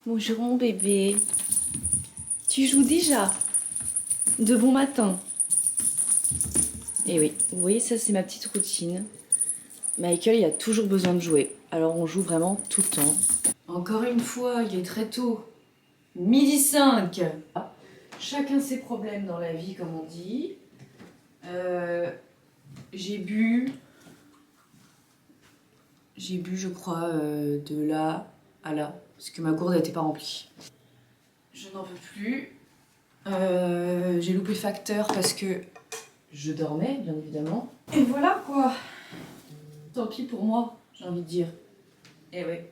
Bonjour mon bébé. Tu joues déjà? De bon matin. Et oui, vous voyez, ça c'est ma petite routine. Michael, il a toujours besoin de jouer. Alors on joue vraiment tout le temps. Encore une fois, il est très tôt. Midi 5. Chacun ses problèmes dans la vie, comme on dit. J'ai bu, je crois, de là à là. Parce que ma gourde n'était pas remplie. Je n'en peux plus. J'ai loupé le facteur parce que je dormais, bien évidemment. Et voilà quoi. Tant pis pour moi, j'ai envie de dire. Et ouais.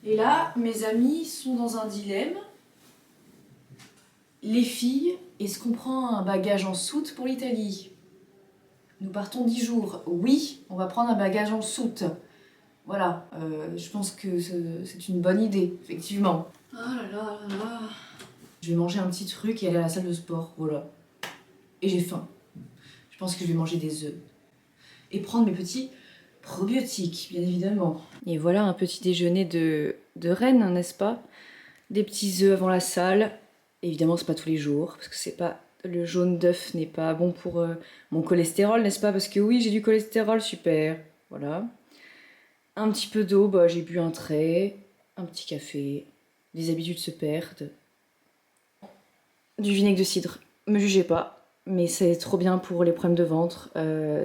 Et là, mes amis sont dans un dilemme. Les filles, est-ce qu'on prend un bagage en soute pour l'Italie? Nous partons 10 jours. Oui, on va prendre un bagage en soute. Voilà, je pense que c'est une bonne idée, effectivement. Ah là là là là. Je vais manger un petit truc et aller à la salle de sport, voilà. Et j'ai faim. Je pense que je vais manger des œufs. Et prendre mes petits probiotiques, bien évidemment. Et voilà un petit déjeuner de reine, n'est-ce pas? Des petits œufs avant la salle. Évidemment, c'est pas tous les jours, parce que c'est pas... Le jaune d'œuf n'est pas bon pour mon cholestérol, n'est-ce pas? Parce que oui, j'ai du cholestérol, super. Voilà. Un petit peu d'eau, bah, j'ai bu un trait. Un petit café. Les habitudes se perdent. Du vinaigre de cidre. Me jugez pas, mais c'est trop bien pour les problèmes de ventre.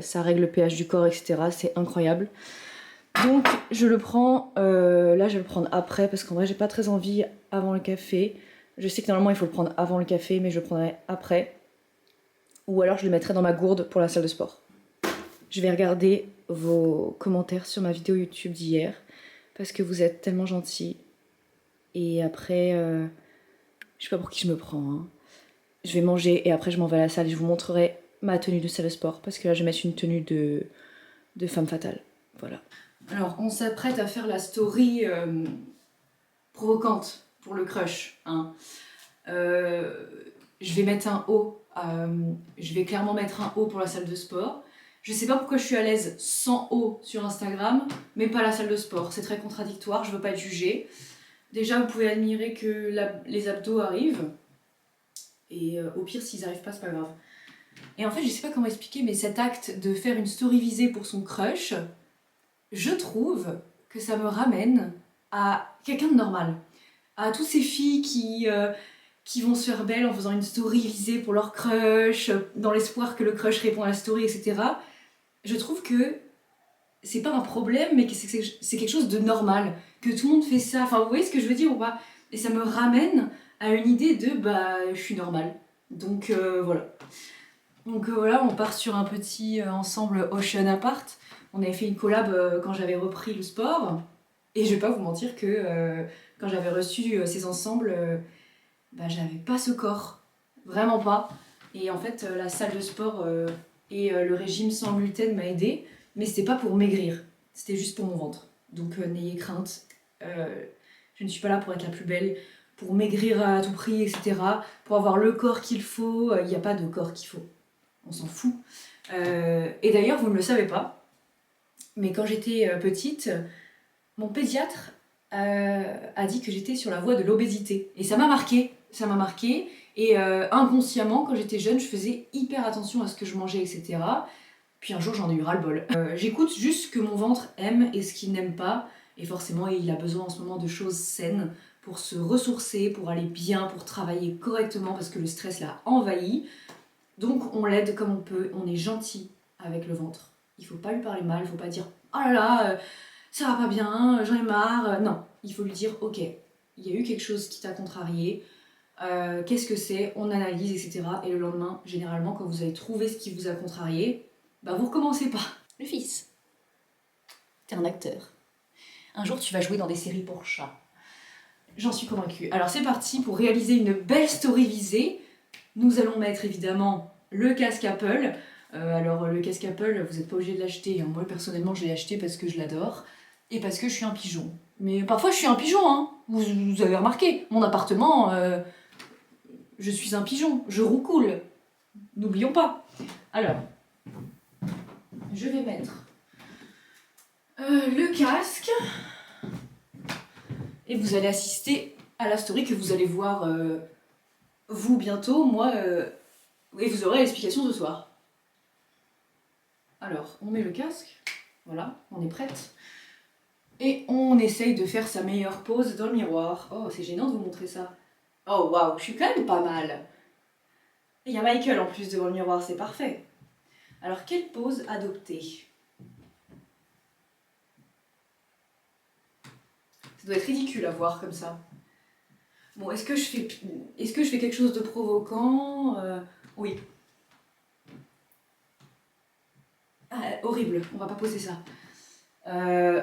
Ça règle le pH du corps, etc. C'est incroyable. Donc je le prends, là je vais le prendre après parce qu'en vrai j'ai pas très envie avant le café. Je sais que normalement il faut le prendre avant le café, mais je le prendrai après. Ou alors je le mettrai dans ma gourde pour la salle de sport. Je vais regarder vos commentaires sur ma vidéo YouTube d'hier parce que vous êtes tellement gentils. Et après, je sais pas pour qui je me prends. Hein. Je vais manger et après je m'en vais à la salle et je vous montrerai ma tenue de salle de sport parce que là je vais mettre une tenue de femme fatale. Voilà. Alors, on s'apprête à faire la story provocante pour le crush. Hein. Je vais mettre un haut. Je vais clairement mettre un haut pour la salle de sport. Je sais pas pourquoi je suis à l'aise sans haut sur Instagram, mais pas la salle de sport. C'est très contradictoire, je veux pas être jugée. Déjà, vous pouvez admirer que les abdos arrivent. Et au pire, s'ils arrivent pas, c'est pas grave. Et en fait, je sais pas comment expliquer, mais cet acte de faire une story visée pour son crush, je trouve que ça me ramène à quelqu'un de normal. À toutes ces filles qui vont se faire belles en faisant une story visée pour leur crush, dans l'espoir que le crush réponde à la story, etc. Je trouve que c'est pas un problème, mais que c'est quelque chose de normal. Que tout le monde fait ça. Enfin, vous voyez ce que je veux dire ou pas? Et ça me ramène à une idée de bah, je suis normale. Donc voilà. Donc voilà, on part sur un petit ensemble Ocean Apart. On avait fait une collab quand j'avais repris le sport. Et je vais pas vous mentir que quand j'avais reçu ces ensembles, bah, j'avais pas ce corps. Vraiment pas. Et en fait, la salle de sport et le régime sans gluten m'a aidée. Mais c'était pas pour maigrir. C'était juste pour mon ventre. Donc n'ayez crainte. Je ne suis pas là pour être la plus belle, pour maigrir à tout prix, etc. Pour avoir le corps qu'il faut. Il n'y a pas de corps qu'il faut. On s'en fout. Et d'ailleurs, vous ne le savez pas, mais quand j'étais petite, mon pédiatre a dit que j'étais sur la voie de l'obésité. Et ça m'a marqué. Ça m'a marqué. Et inconsciemment, quand j'étais jeune, je faisais hyper attention à ce que je mangeais, etc. Puis un jour, j'en ai eu ras-le-bol. J'écoute juste ce que mon ventre aime et ce qu'il n'aime pas. Et forcément, il a besoin en ce moment de choses saines pour se ressourcer, pour aller bien, pour travailler correctement, parce que le stress l'a envahi. Donc on l'aide comme on peut, on est gentil avec le ventre. Il faut pas lui parler mal, il faut pas dire « Oh là là, ça va pas bien, j'en ai marre ». Non, il faut lui dire « Ok, il y a eu quelque chose qui t'a contrarié, qu'est-ce que c'est, on analyse, etc. » Et le lendemain, généralement, quand vous avez trouvé ce qui vous a contrarié, bah vous recommencez pas. Le fils, t'es un acteur. Un jour, tu vas jouer dans des séries pour chats. J'en suis convaincue. Alors c'est parti pour réaliser une belle story visée. Nous allons mettre évidemment le casque Apple. Alors le casque Apple, vous n'êtes pas obligé de l'acheter. Hein. Moi personnellement, je l'ai acheté parce que je l'adore et parce que je suis un pigeon. Mais parfois je suis un pigeon, hein. Vous avez remarqué. Mon appartement, je suis un pigeon. Je roucoule. N'oublions pas. Alors, je vais mettre le casque et vous allez assister à la story que vous allez voir vous bientôt, moi, et vous aurez l'explication ce soir. Alors, on met le casque, voilà, on est prête. Et on essaye de faire sa meilleure pose dans le miroir. Oh, c'est gênant de vous montrer ça. Oh, waouh, je suis quand même pas mal. Et il y a Michael en plus devant le miroir, c'est parfait. Alors, quelle pose adopter? Ça doit être ridicule à voir comme ça. Bon, est-ce que je fais quelque chose de provoquant? Oui. Ah, horrible, on va pas poser ça.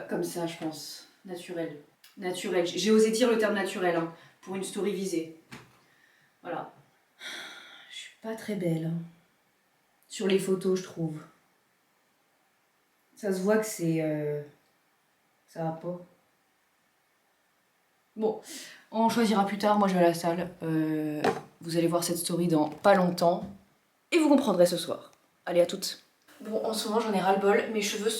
Comme ça, je pense. Naturel. Naturel. J'ai osé dire le terme naturel hein, pour une story visée. Voilà. Je suis pas très belle. Hein. Sur les photos, je trouve. Ça se voit que c'est... ça va pas. Bon, on choisira plus tard. Moi, je vais à la salle. Vous allez voir cette story dans pas longtemps. Et vous comprendrez ce soir. Allez, à toutes. Bon, en ce moment, j'en ai ras-le-bol. Mes cheveux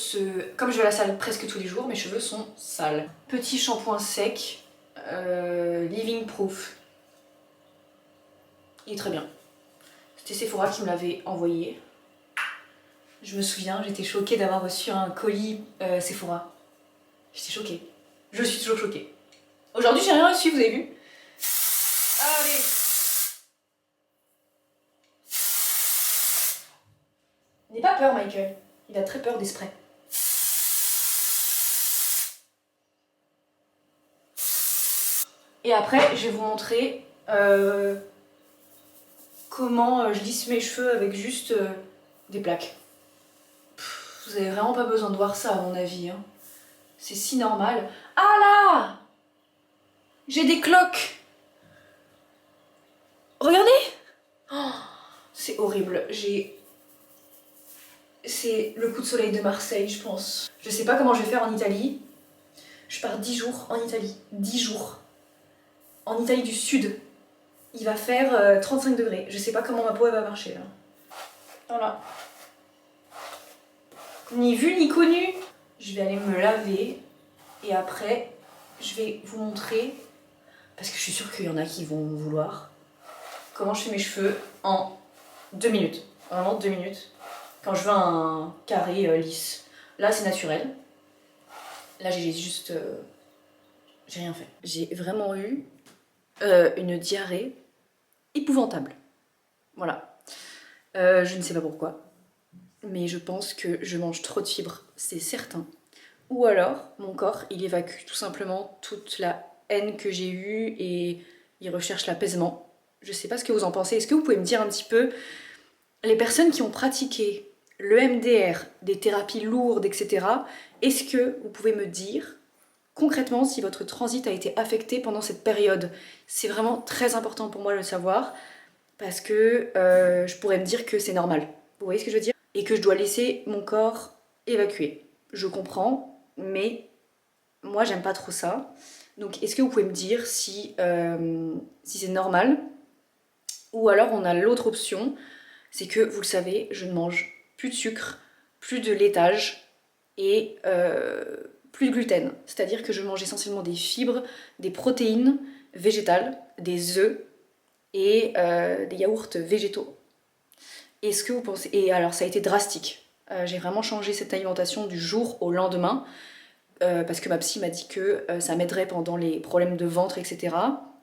Comme je vais à la salle presque tous les jours, mes cheveux sont sales. Petit shampoing sec. Living Proof. Il est très bien. C'était Sephora qui me l'avait envoyé. Je me souviens, j'étais choquée d'avoir reçu un colis Sephora. J'étais choquée. Je suis toujours choquée. Aujourd'hui, j'ai rien reçu, vous avez vu? Allez! N'aie pas peur, Michael. Il a très peur des sprays. Et après, je vais vous montrer comment je lisse mes cheveux avec juste des plaques. Vous avez vraiment pas besoin de voir ça, à mon avis. Hein. C'est si normal. Ah là! J'ai des cloques! Regardez! Oh, c'est horrible. C'est le coup de soleil de Marseille, je pense. Je sais pas comment je vais faire en Italie. Je pars 10 jours en Italie. 10 jours. En Italie du Sud. Il va faire 35 degrés. Je sais pas comment ma peau elle va marcher là. Voilà. Ni vu ni connu. Je vais aller me laver. Et après, je vais vous montrer, parce que je suis sûre qu'il y en a qui vont vouloir, comment je fais mes cheveux en 2 minutes. Vraiment 2 minutes. Quand je veux un carré lisse. Là, c'est naturel. Là, j'ai juste... j'ai rien fait. J'ai vraiment eu une diarrhée épouvantable. Voilà. Je ne sais pas pourquoi. Mais je pense que je mange trop de fibres, c'est certain. Ou alors, mon corps, il évacue tout simplement toute la haine que j'ai eue et il recherche l'apaisement. Je sais pas ce que vous en pensez. Est-ce que vous pouvez me dire un petit peu, les personnes qui ont pratiqué le MDR, des thérapies lourdes, etc., est-ce que vous pouvez me dire concrètement si votre transit a été affecté pendant cette période? C'est vraiment très important pour moi de le savoir parce que je pourrais me dire que c'est normal. Vous voyez ce que je veux dire? Et que je dois laisser mon corps évacuer. Je comprends, mais moi j'aime pas trop ça. Donc est-ce que vous pouvez me dire si c'est normal? Ou alors on a l'autre option, c'est que vous le savez, je ne mange plus de sucre, plus de laitage et plus de gluten. C'est-à-dire que je mange essentiellement des fibres, des protéines végétales, des œufs et des yaourts végétaux. Est-ce que vous pensez... Et alors ça a été drastique. J'ai vraiment changé cette alimentation du jour au lendemain parce que ma psy m'a dit que ça m'aiderait pendant les problèmes de ventre, etc.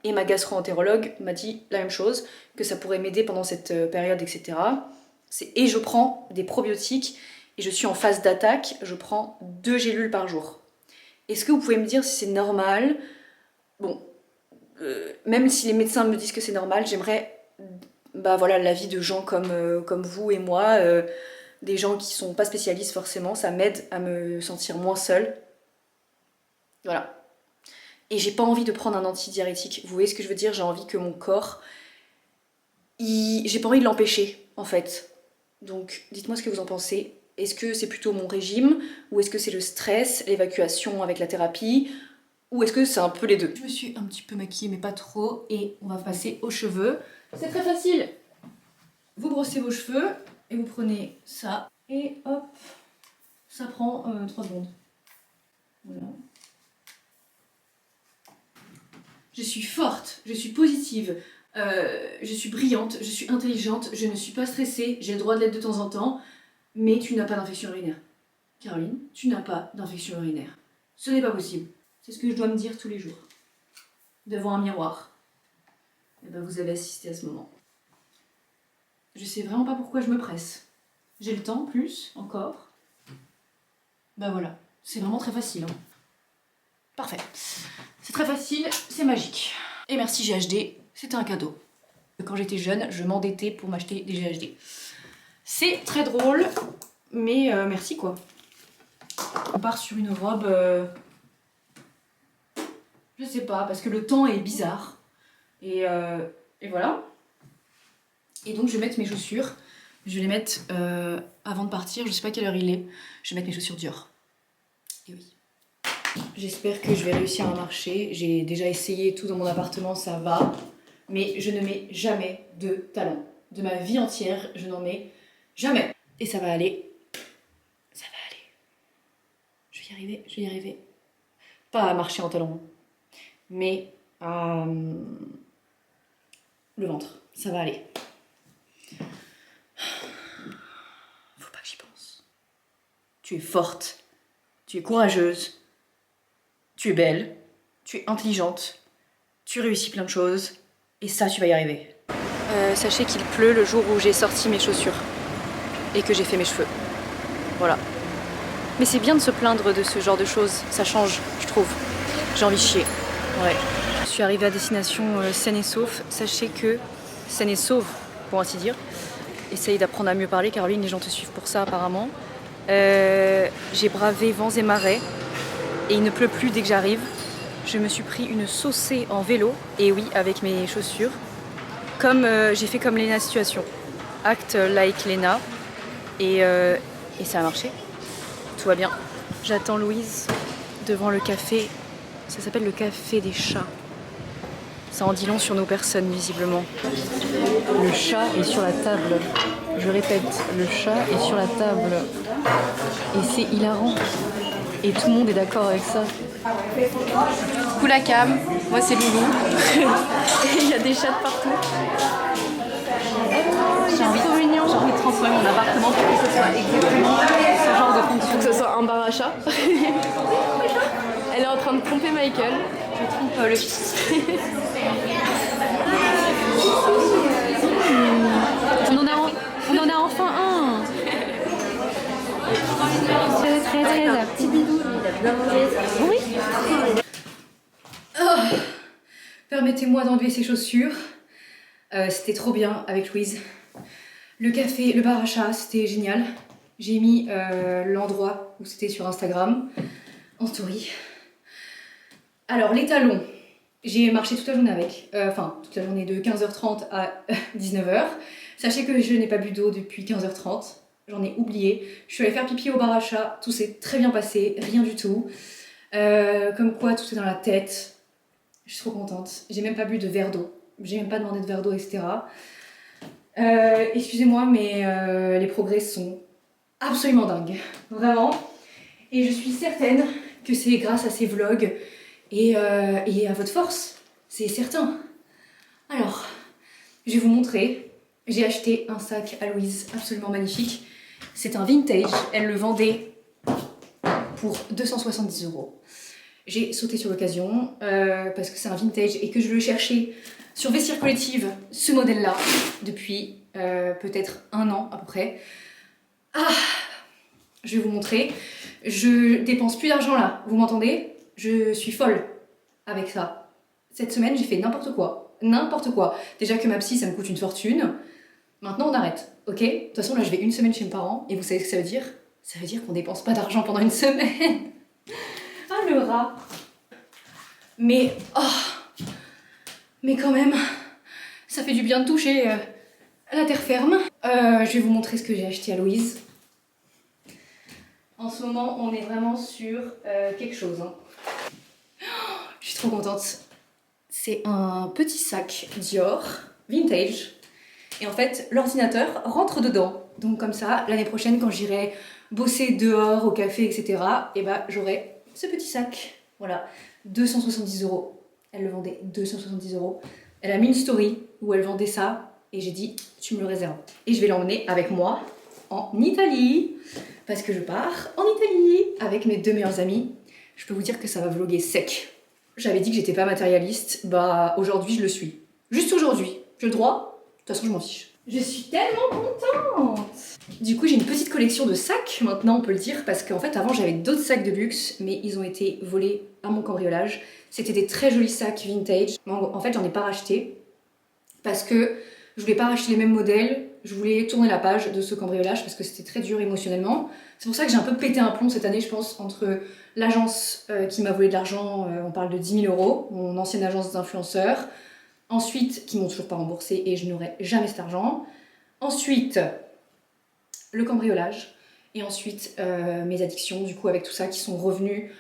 Et ma gastro-entérologue m'a dit la même chose, que ça pourrait m'aider pendant cette période, etc. Et je prends des probiotiques et je suis en phase d'attaque, je prends 2 gélules par jour. Est-ce que vous pouvez me dire si c'est normal? Bon, même si les médecins me disent que c'est normal, j'aimerais voilà, l'avis de gens comme vous et moi, des gens qui sont pas spécialistes forcément, ça m'aide à me sentir moins seule. Voilà. Et j'ai pas envie de prendre un antidiurétique. Vous voyez ce que je veux dire? J'ai envie que mon corps... J'ai pas envie de l'empêcher, en fait. Donc, dites-moi ce que vous en pensez. Est-ce que c'est plutôt mon régime? Ou est-ce que c'est le stress, l'évacuation avec la thérapie? Ou est-ce que c'est un peu les deux? Je me suis un petit peu maquillée, mais pas trop. Et on va passer aux cheveux. C'est très facile. Vous brossez vos cheveux et vous prenez ça. Et hop, ça prend 3 secondes. Voilà. Je suis forte, je suis positive, je suis brillante, je suis intelligente, je ne suis pas stressée, j'ai le droit de l'être de temps en temps, mais tu n'as pas d'infection urinaire. Caroline, tu n'as pas d'infection urinaire. Ce n'est pas possible. C'est ce que je dois me dire tous les jours. Devant un miroir. Et ben vous avez assisté à ce moment. Je sais vraiment pas pourquoi je me presse. J'ai le temps, plus, encore. Ben voilà, c'est vraiment très facile. Hein. Parfait. C'est très facile, c'est magique. Et merci GHD, c'était un cadeau. Quand j'étais jeune, je m'endettais pour m'acheter des GHD. C'est très drôle, mais merci quoi. On part sur une robe... je sais pas, parce que le temps est bizarre. Et voilà. Et donc je vais mettre mes chaussures. Je vais les mettre avant de partir, je sais pas quelle heure il est. Je vais mettre mes chaussures Dior. Et oui. J'espère que je vais réussir à marcher. J'ai déjà essayé tout dans mon appartement, ça va. Mais je ne mets jamais de talons. De ma vie entière, je n'en mets jamais. Et ça va aller. Ça va aller. Je vais y arriver, je vais y arriver. Pas à marcher en talons, mais à... le ventre. Ça va aller. Faut pas que j'y pense. Tu es forte. Tu es courageuse. Tu es belle. Tu es intelligente. Tu réussis plein de choses. Et ça, tu vas y arriver. Sachez qu'il pleut le jour où j'ai sorti mes chaussures. Et que j'ai fait mes cheveux. Voilà. Mais c'est bien de se plaindre de ce genre de choses. Ça change, je trouve. J'ai envie de chier. Ouais. Je suis arrivée à destination saine et sauf. Sachez que saine et sauve, pour ainsi dire. Essaye d'apprendre à mieux parler, Caroline, les gens te suivent pour ça apparemment. J'ai bravé vents et marées. Et il ne pleut plus dès que j'arrive. Je me suis pris une saucée en vélo. Et oui, avec mes chaussures. Comme j'ai fait comme Lena Situation. Act like Lena. Et ça a marché. Tout va bien. J'attends Louise devant le café. Ça s'appelle le café des chats. Ça en dit long sur nos personnes, visiblement. Le chat est sur la table. Je répète, le chat est sur la table. Et c'est hilarant. Et tout le monde est d'accord avec ça. Coucou la cam, moi c'est Loulou. Et il y a des chats de partout. J'ai envie de transformer mon appartement pour que ce soit exactement ce genre de fonction. Faut que ce soit un bar à chat. Elle est en train de tromper Michael. Je trompe le fils. On en a enfin un. Très la petite bidou. Il a bien mangé. Oui. Oh. Permettez-moi d'enlever ces chaussures. C'était trop bien avec Louise. Le café, le bar à chat, c'était génial. J'ai mis l'endroit où c'était sur Instagram en story. Alors les talons, j'ai marché toute la journée avec. Enfin, toute la journée de 15h30 à 19h. Sachez que je n'ai pas bu d'eau depuis 15h30. J'en ai oublié. Je suis allée faire pipi au bar à chat. Tout s'est très bien passé. Rien du tout. Comme quoi, tout est dans la tête. Je suis trop contente. J'ai même pas bu de verre d'eau. J'ai même pas demandé de verre d'eau, etc. Excusez-moi, mais les progrès sont absolument dingues. Vraiment. Et je suis certaine que c'est grâce à ces vlogs et à votre force. C'est certain. Alors, je vais vous montrer. J'ai acheté un sac à Louise absolument magnifique. C'est un vintage. Elle le vendait pour 270 €. J'ai sauté sur l'occasion parce que c'est un vintage et que je le cherchais sur Vestiaire Collective, ce modèle-là, depuis peut-être 1 an à peu près. Ah, je vais vous montrer. Je dépense plus d'argent là, vous m'entendez? Je suis folle avec ça. Cette semaine, j'ai fait n'importe quoi. N'importe quoi. Déjà que ma psy, ça me coûte une fortune. Maintenant, on arrête, ok? De toute façon, là, je vais 1 semaine chez mes parents et vous savez ce que ça veut dire? Ça veut dire qu'on dépense pas d'argent pendant 1 semaine. Ah, le rat. Mais, oh, mais quand même, ça fait du bien de toucher la terre ferme. Je vais vous montrer ce que j'ai acheté à Louise. En ce moment, on est vraiment sur quelque chose. Hein. Oh, je suis trop contente. C'est un petit sac Dior, vintage. Et en fait, l'ordinateur rentre dedans. Donc comme ça, l'année prochaine, quand j'irai bosser dehors, au café, etc., et bah, j'aurai ce petit sac. Voilà, 270 €. Elle le vendait 270 €. Elle a mis une story où elle vendait ça et j'ai dit tu me le réserves. Et je vais l'emmener avec moi en Italie parce que je pars en Italie avec mes 2 meilleurs amis. Je peux vous dire que ça va vlogger sec. J'avais dit que j'étais pas matérialiste, bah aujourd'hui je le suis. Juste aujourd'hui, j'ai le droit, de toute façon je m'en fiche. Je suis tellement contente! Du coup j'ai une petite collection de sacs maintenant on peut le dire parce qu'en fait avant j'avais d'autres sacs de luxe mais ils ont été volés à mon cambriolage. C'était des très jolis sacs vintage. En fait j'en ai pas racheté parce que je voulais pas racheter les mêmes modèles. Je voulais tourner la page de ce cambriolage parce que c'était très dur émotionnellement. C'est pour ça que j'ai un peu pété un plomb cette année je pense entre l'agence qui m'a volé de l'argent, on parle de 10 000 €, mon ancienne agence d'influenceurs. Ensuite, qui m'ont toujours pas remboursé et je n'aurai jamais cet argent. Ensuite, le cambriolage. Et ensuite, mes addictions, du coup, avec tout ça, qui sont revenues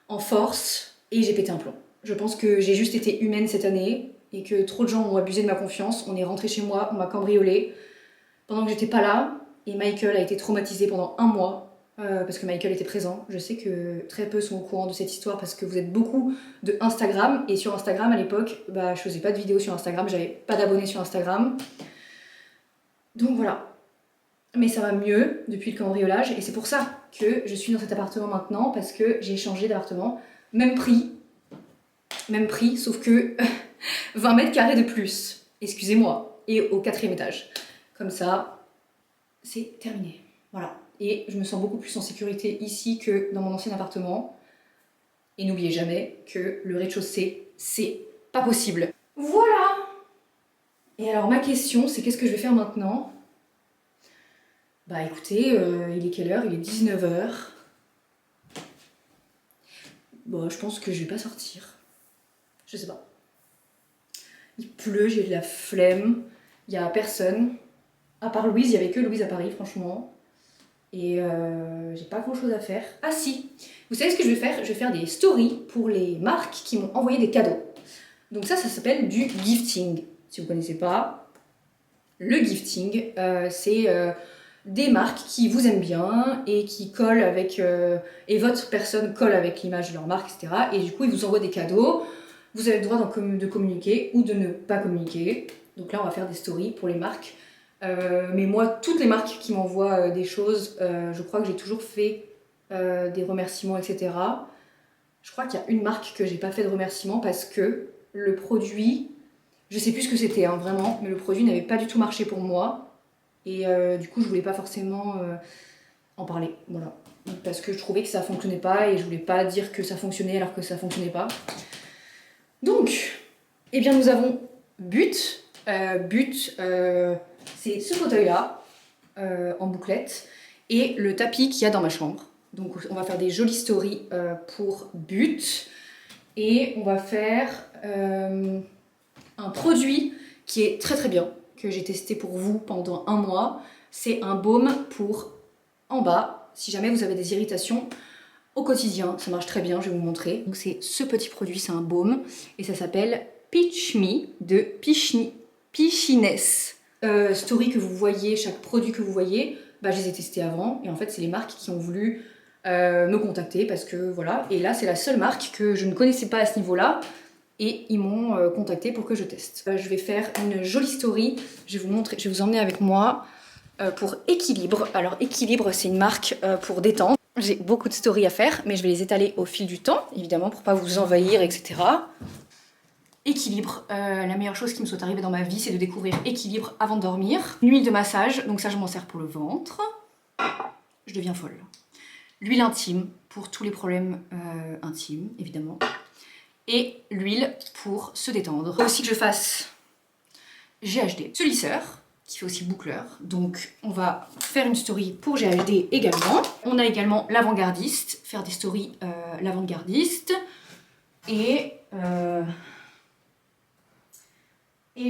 en force. Et j'ai pété un plomb. Je pense que j'ai juste été humaine cette année et que trop de gens ont abusé de ma confiance. On est rentré chez moi, on m'a cambriolé pendant que j'étais pas là. Et Michael a été traumatisé pendant 1 mois. Parce que Michael était présent. Je sais que très peu sont au courant de cette histoire parce que vous êtes beaucoup de Instagram et sur Instagram à l'époque, bah, je faisais pas de vidéos sur Instagram, j'avais pas d'abonnés sur Instagram. Donc voilà. Mais ça va mieux depuis le cambriolage et c'est pour ça que je suis dans cet appartement maintenant parce que j'ai changé d'appartement. Même prix, sauf que 20 mètres carrés de plus. Excusez-moi. Et au 4e étage. Comme ça, c'est terminé. Voilà. Et je me sens beaucoup plus en sécurité ici que dans mon ancien appartement. Et n'oubliez jamais que le rez-de-chaussée, c'est pas possible. Voilà! Et alors ma question, c'est qu'est-ce que je vais faire maintenant? Bah écoutez, il est quelle heure? Il est 19 h. Bon, je pense que je vais pas sortir. Je sais pas. Il pleut, j'ai de la flemme. Il y a personne. À part Louise, il y avait que Louise à Paris, franchement. Et j'ai pas grand chose à faire. Ah si, vous savez ce que je vais faire? Je vais faire des stories pour les marques qui m'ont envoyé des cadeaux. Donc ça s'appelle du gifting. Si vous connaissez pas, le gifting, c'est des marques qui vous aiment bien et qui collent avec... et votre personne colle avec l'image de leur marque, etc. Et du coup, ils vous envoient des cadeaux. Vous avez le droit de communiquer ou de ne pas communiquer. Donc là, on va faire des stories pour les marques. Mais moi, toutes les marques qui m'envoient des choses, je crois que j'ai toujours fait des remerciements, etc. Je crois qu'il y a une marque que j'ai pas fait de remerciements parce que le produit, je sais plus ce que c'était, hein, vraiment, mais le produit n'avait pas du tout marché pour moi. Et du coup, je voulais pas forcément en parler, voilà. Parce que je trouvais que ça fonctionnait pas et je voulais pas dire que ça fonctionnait alors que ça fonctionnait pas. Donc, eh bien, nous avons But. C'est ce fauteuil-là, en bouclette, et le tapis qu'il y a dans ma chambre. Donc on va faire des jolies stories pour But. Et on va faire un produit qui est très très bien, que j'ai testé pour vous pendant 1 mois. C'est un baume pour en bas, si jamais vous avez des irritations au quotidien. Ça marche très bien, je vais vous montrer. Donc c'est ce petit produit, c'est un baume, et ça s'appelle Peach Me de Peachiness. Story que vous voyez, chaque produit que vous voyez, bah, je les ai testés avant et en fait c'est les marques qui ont voulu me contacter parce que voilà, et là c'est la seule marque que je ne connaissais pas à ce niveau là et ils m'ont contacté pour que je teste. Je vais faire une jolie story, je vais vous montrer, je vais vous emmener avec moi pour Équilibre. Alors Équilibre c'est une marque pour détente. J'ai beaucoup de stories à faire mais je vais les étaler au fil du temps évidemment pour pas vous envahir, etc. Équilibre, la meilleure chose qui me soit arrivée dans ma vie, c'est de découvrir Équilibre avant de dormir. Une huile de massage, donc ça je m'en sers pour le ventre. Je deviens folle. L'huile intime, pour tous les problèmes intimes, évidemment. Et l'huile pour se détendre. Il faut aussi que je fasse GHD. Ce lisseur, qui fait aussi boucleur. Donc on va faire une story pour GHD également. On a également l'avant-gardiste, faire des stories l'avant-gardiste. Et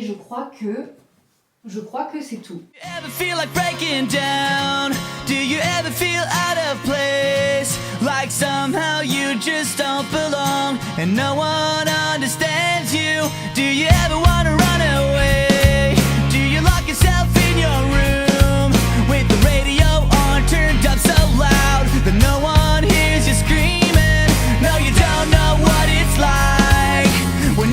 je crois que c'est tout. Ever feel like breaking down? Do you ever feel out of place? Like somehow you just don't belong and no one understands you? Do you ever want to run away? Do you lock yourself in your room with the radio on turned up so loud that no one hears you screaming? No, you don't know what it's like when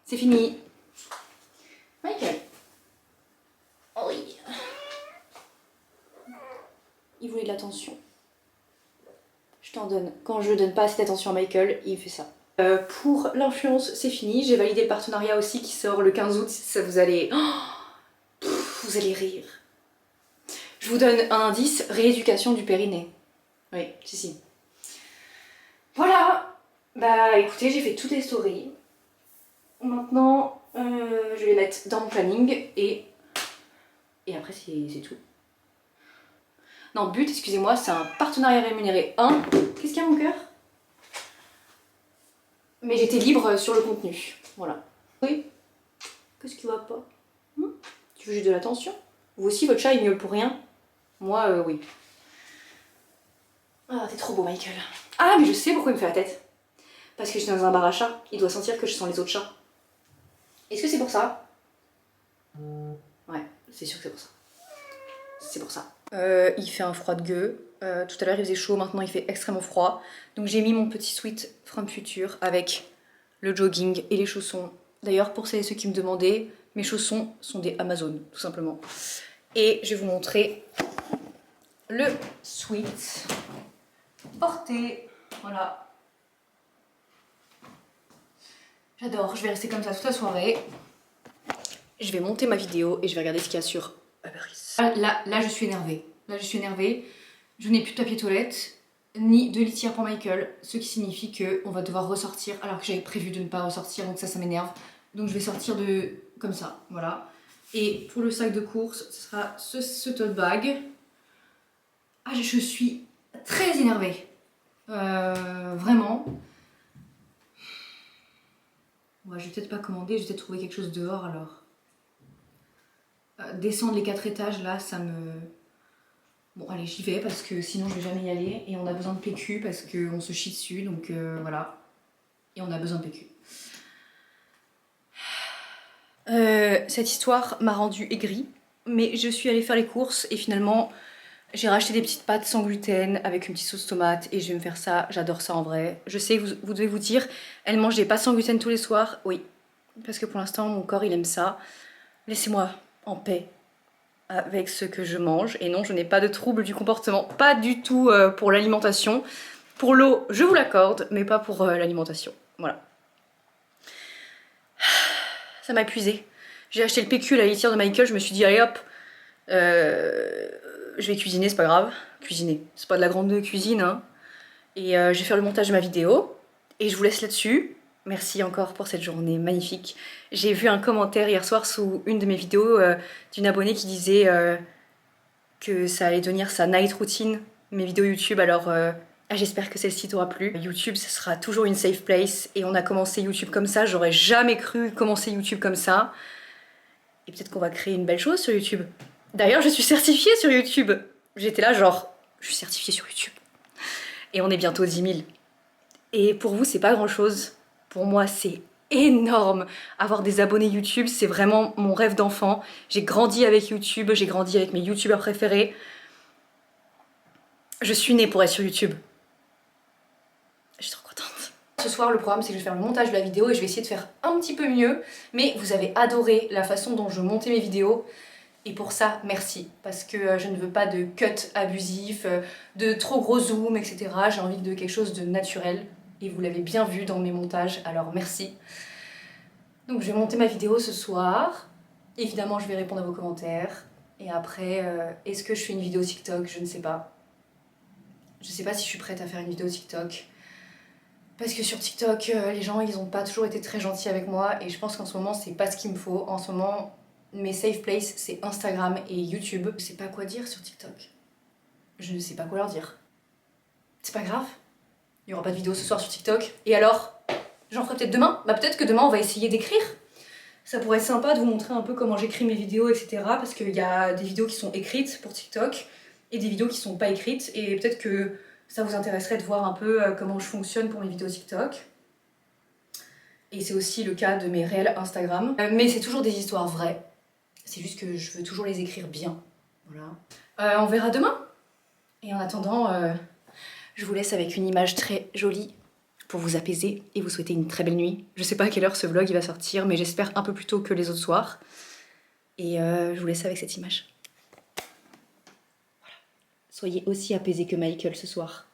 c'est fini. Michael. Oh oui. Il voulait de l'attention. Je t'en donne. Quand je donne pas assez d'attention à Michael, il fait ça. Pour l'influence, c'est fini. J'ai validé le partenariat aussi qui sort le 15 août. Ça vous allez... Oh, vous allez rire. Je vous donne un indice, rééducation du périnée. Oui, si. Voilà. Bah écoutez, j'ai fait toutes les stories. Maintenant, je vais les mettre dans mon planning et après c'est tout. Non, but, excusez-moi, c'est un partenariat rémunéré 1. Qu'est-ce qu'il y a mon cœur? Mais j'étais libre sur le contenu. Voilà. Oui. Qu'est-ce qui va pas? Tu veux juste de l'attention? Vous aussi, votre chat, il miaule pour rien? Moi, oui. Ah, t'es trop beau, Michael. Ah, mais je sais pourquoi il me fait la tête. Parce que je suis dans un bar à chat. Il doit sentir que je sens les autres chats. Est-ce que c'est pour ça? Ouais, c'est sûr que c'est pour ça. C'est pour ça. Il fait un froid de gueux. Tout à l'heure il faisait chaud, maintenant il fait extrêmement froid. Donc j'ai mis mon petit sweat From Future avec le jogging et les chaussons. D'ailleurs pour celles et ceux qui me demandaient, mes chaussons sont des Amazon tout simplement. Et je vais vous montrer le sweat porté. Voilà. J'adore, je vais rester comme ça toute la soirée. Je vais monter ma vidéo et je vais regarder ce qu'il y a sur Uber Eats. Là je suis énervée. Là je suis énervée. Je n'ai plus de papier toilette, ni de litière pour Michael, ce qui signifie qu'on va devoir ressortir alors que j'avais prévu de ne pas ressortir, donc ça m'énerve. Donc je vais sortir comme ça, voilà. Et pour le sac de course, ce sera ce tote bag. Ah, je suis très énervée. Vraiment. Ouais, je vais peut-être pas commander, je vais peut-être trouver quelque chose dehors alors. Descendre les 4 étages là, ça me... Bon allez, j'y vais parce que sinon je vais jamais y aller. Et on a besoin de PQ parce qu'on se chie dessus, donc voilà. Et on a besoin de PQ. Cette histoire m'a rendue aigrie. Mais je suis allée faire les courses et finalement j'ai racheté des petites pâtes sans gluten avec une petite sauce tomate. Et je vais me faire ça, j'adore ça en vrai. Je sais, vous devez vous dire, elle mange des pâtes sans gluten tous les soirs. Oui, parce que pour l'instant mon corps il aime ça. Laissez-moi en paix avec ce que je mange. Et non, je n'ai pas de trouble du comportement, pas du tout pour l'alimentation. Pour l'eau, je vous l'accorde, mais pas pour l'alimentation. Voilà. Ça m'a épuisée. J'ai acheté le PQ, la litière de Michael, je me suis dit, allez hop, je vais cuisiner, c'est pas grave. Cuisiner, c'est pas de la grande cuisine, hein. Et je vais faire le montage de ma vidéo. Et je vous laisse là-dessus. Merci encore pour cette journée magnifique. J'ai vu un commentaire hier soir sous une de mes vidéos d'une abonnée qui disait que ça allait devenir sa night routine, mes vidéos YouTube, alors j'espère que celle-ci t'aura plu. YouTube, ce sera toujours une safe place et on a commencé YouTube comme ça, j'aurais jamais cru commencer YouTube comme ça. Et peut-être qu'on va créer une belle chose sur YouTube. D'ailleurs, je suis certifiée sur YouTube. J'étais là genre, je suis certifiée sur YouTube. Et on est bientôt 10 000. Et pour vous, c'est pas grand-chose. Pour moi, c'est énorme. Avoir des abonnés YouTube, c'est vraiment mon rêve d'enfant. J'ai grandi avec YouTube, j'ai grandi avec mes YouTubeurs préférés. Je suis née pour être sur YouTube. Je suis trop contente. Ce soir, le programme, c'est que je vais faire le montage de la vidéo et je vais essayer de faire un petit peu mieux. Mais vous avez adoré la façon dont je montais mes vidéos. Et pour ça, merci. Parce que je ne veux pas de cut abusif, de trop gros zoom, etc. J'ai envie de quelque chose de naturel. Et vous l'avez bien vu dans mes montages, alors merci. Donc je vais monter ma vidéo ce soir. Évidemment, je vais répondre à vos commentaires. Et après, est-ce que je fais une vidéo TikTok? Je ne sais pas. Je sais pas si je suis prête à faire une vidéo TikTok. Parce que sur TikTok, les gens, ils ont pas toujours été très gentils avec moi. Et je pense qu'en ce moment, c'est pas ce qu'il me faut. En ce moment, mes safe places, c'est Instagram et YouTube. Je sais pas quoi dire sur TikTok. Je ne sais pas quoi leur dire. C'est pas grave. Il n'y aura pas de vidéo ce soir sur TikTok. Et alors, j'en ferai peut-être demain. Bah peut-être que demain on va essayer d'écrire. Ça pourrait être sympa de vous montrer un peu comment j'écris mes vidéos, etc. Parce qu'il y a des vidéos qui sont écrites pour TikTok et des vidéos qui sont pas écrites. Et peut-être que ça vous intéresserait de voir un peu comment je fonctionne pour mes vidéos TikTok. Et c'est aussi le cas de mes réels Instagram. Mais c'est toujours des histoires vraies. C'est juste que je veux toujours les écrire bien. Voilà. On verra demain. Et en attendant... je vous laisse avec une image très jolie pour vous apaiser et vous souhaiter une très belle nuit. Je sais pas à quelle heure ce vlog il va sortir, mais j'espère un peu plus tôt que les autres soirs. Et je vous laisse avec cette image. Voilà. Soyez aussi apaisés que Michael ce soir.